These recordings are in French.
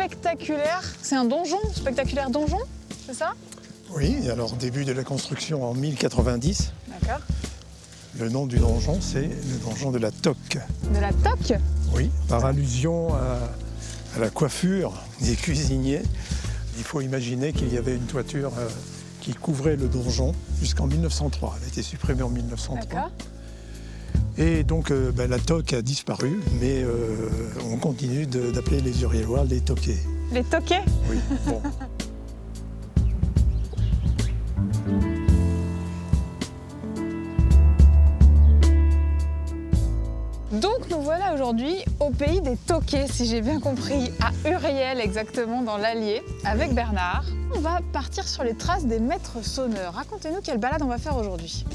spectaculaire. C'est un donjon, spectaculaire donjon, c'est ça? Oui, alors début de la construction en 1090. D'accord. Le nom du donjon, c'est le donjon de la Toque. De la toque? Oui, par allusion à la coiffure des cuisiniers. Il faut imaginer qu'il y avait une toiture qui couvrait le donjon jusqu'en 1903. Elle a été supprimée en 1903. D'accord. Et donc la toque a disparu, mais on continue d'appeler les Uriellois les toquets. Les toquets? Oui, bon. Donc nous voilà aujourd'hui au pays des toquets, si j'ai bien compris, à Uriel exactement, dans l'Allier, avec Bernard. On va partir sur les traces des maîtres sonneurs. Racontez-nous quelle balade on va faire aujourd'hui.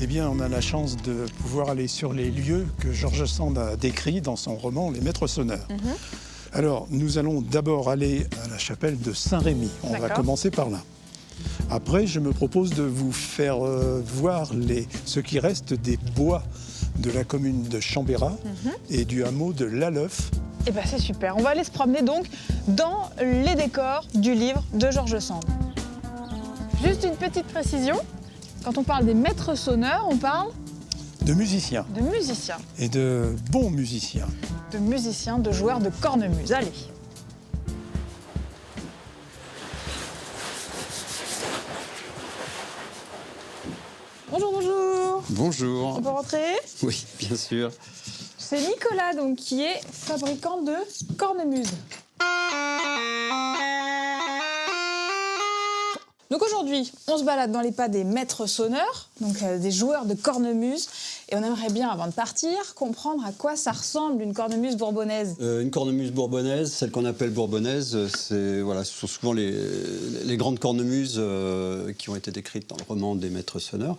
Eh bien, on a la chance de pouvoir aller sur les lieux que George Sand a décrits dans son roman Les Maîtres Sonneurs. Alors, nous allons d'abord aller à la chapelle de Saint-Rémy. On va commencer par là. Après, je me propose de vous faire voir ce qui reste des bois de la commune de Chambérat et du hameau de Laleuf. Eh bien c'est super, on va aller se promener donc dans les décors du livre de George Sand. Juste une petite précision, quand on parle des maîtres sonneurs, on parle de musiciens. De musiciens. Et de bons musiciens. De musiciens, de joueurs de cornemuse. Allez. Bonjour, bonjour. Bonjour. On peut rentrer? Oui, bien sûr. C'est Nicolas donc, qui est fabricant de cornemuse. Donc aujourd'hui, on se balade dans les pas des maîtres sonneurs, donc des joueurs de cornemuse, et on aimerait bien, avant de partir, comprendre à quoi ça ressemble une cornemuse bourbonnaise. Une cornemuse bourbonnaise, celle qu'on appelle bourbonnaise, ce sont souvent les grandes cornemuses qui ont été décrites dans le roman des maîtres sonneurs.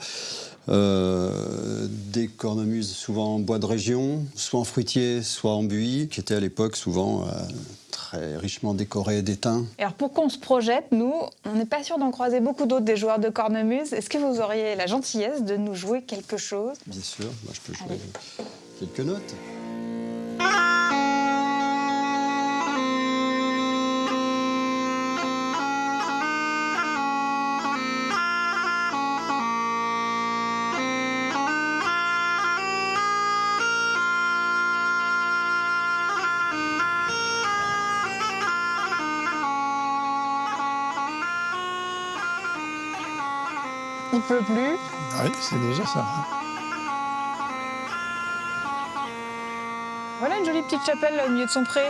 Des cornemuses souvent en bois de région, soit en fruitier, soit en buis, qui étaient à l'époque souvent très richement décorées d'étain. Alors pour qu'on se projette, nous, on n'est pas sûr d'en croiser beaucoup d'autres des joueurs de cornemuse. Est-ce que vous auriez la gentillesse de nous jouer quelque chose? Bien sûr, moi je peux jouer quelques notes. Il pleut plus. Oui, c'est déjà ça. Voilà une jolie petite chapelle au milieu de son pré.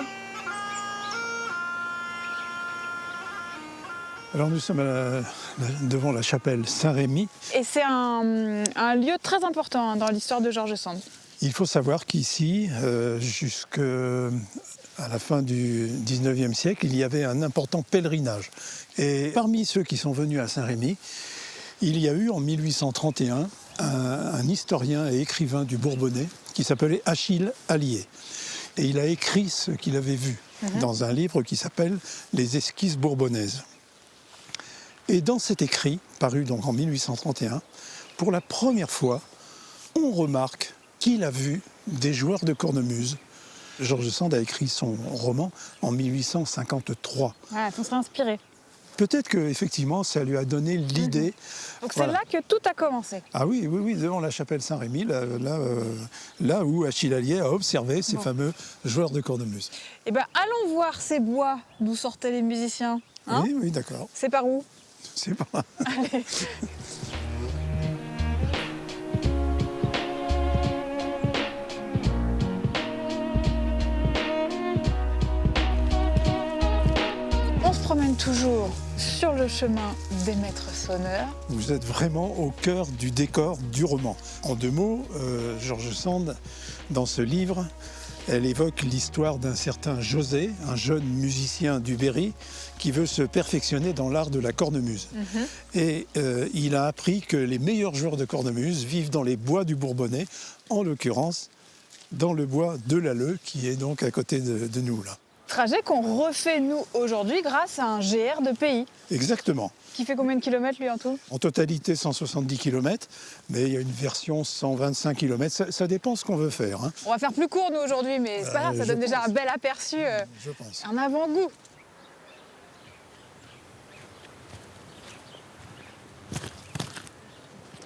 Alors nous sommes devant la chapelle Saint-Rémy. Et c'est un lieu très important dans l'histoire de George Sand. Il faut savoir qu'ici, jusqu'à la fin du 19e siècle, il y avait un important pèlerinage. Et parmi ceux qui sont venus à Saint-Rémy, il y a eu en 1831 un historien et écrivain du Bourbonnais qui s'appelait Achille Allier. Et il a écrit ce qu'il avait vu dans un livre qui s'appelle Les Esquisses bourbonnaises. Et dans cet écrit, paru donc en 1831, pour la première fois, on remarque qu'il a vu des joueurs de cornemuse. George Sand a écrit son roman en 1853. Ah, on serait inspiré. Peut-être qu'effectivement, ça lui a donné l'idée. Donc c'est là que tout a commencé. Ah oui, devant la chapelle Saint-Rémy, là où Achille Allier a observé ces fameux joueurs de cornemuse. Eh bien, allons voir ces bois d'où sortaient les musiciens. Hein? Oui, d'accord. C'est par où? C'est par là. Allez. On se promène toujours sur le chemin des maîtres sonneurs. Vous êtes vraiment au cœur du décor du roman. En deux mots, George Sand, dans ce livre, elle évoque l'histoire d'un certain José, un jeune musicien du Berry, qui veut se perfectionner dans l'art de la cornemuse. Et il a appris que les meilleurs joueurs de cornemuse vivent dans les bois du Bourbonnais, en l'occurrence dans le bois de l'Alleu, qui est donc à côté de nous là. Trajet qu'on refait nous aujourd'hui grâce à un GR de pays. Exactement. Qui fait combien de kilomètres lui en tout? En totalité 170 km, mais il y a une version 125 km, ça dépend ce qu'on veut faire. Hein. On va faire plus court nous aujourd'hui, mais c'est pas grave, ça donne déjà un bel aperçu, Je pense. un avant-goût.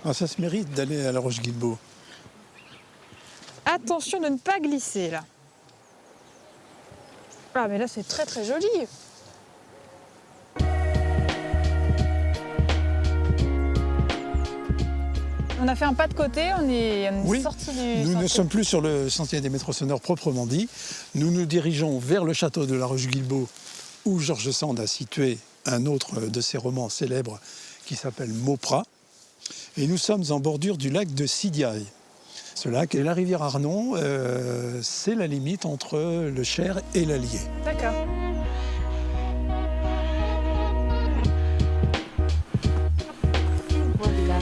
Ah, ça se mérite d'aller à la Roche-Guilbault. Attention de ne pas glisser là. Ah mais là c'est très très joli. On a fait un pas de côté, on est Oui, sorti du nous sentier. ne sommes plus sur le sentier des maîtres sonores proprement dit. Nous nous dirigeons vers le château de la Roche-Guilbault où George Sand a situé un autre de ses romans célèbres qui s'appelle Mauprat. Et nous sommes en bordure du lac de Sidiailles. Ce lac et la rivière Arnon, c'est la limite entre le Cher et l'Allier. D'accord. Voilà.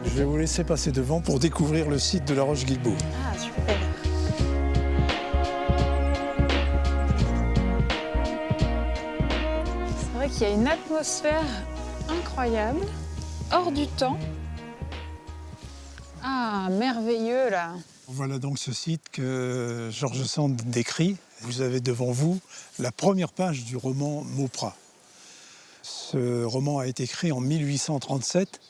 Je vais vous laisser passer devant pour découvrir le site de la Roche-Guilbault. Ah super. C'est vrai qu'il y a une atmosphère incroyable, hors du temps. Ah, merveilleux là. Voilà donc ce site que George Sand décrit. Vous avez devant vous la première page du roman Mauprat. Ce roman a été écrit en 1837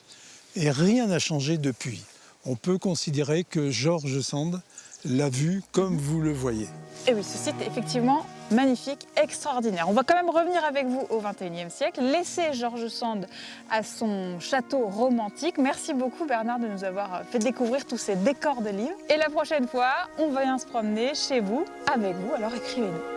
et rien n'a changé depuis. On peut considérer que George Sand l'a vu comme vous le voyez. Et oui, ce site est effectivement magnifique, extraordinaire. On va quand même revenir avec vous au XXIe siècle, laisser George Sand à son château romantique. Merci beaucoup Bernard de nous avoir fait découvrir tous ces décors de livres. Et la prochaine fois, on va bien se promener chez vous, avec vous, alors écrivez-nous.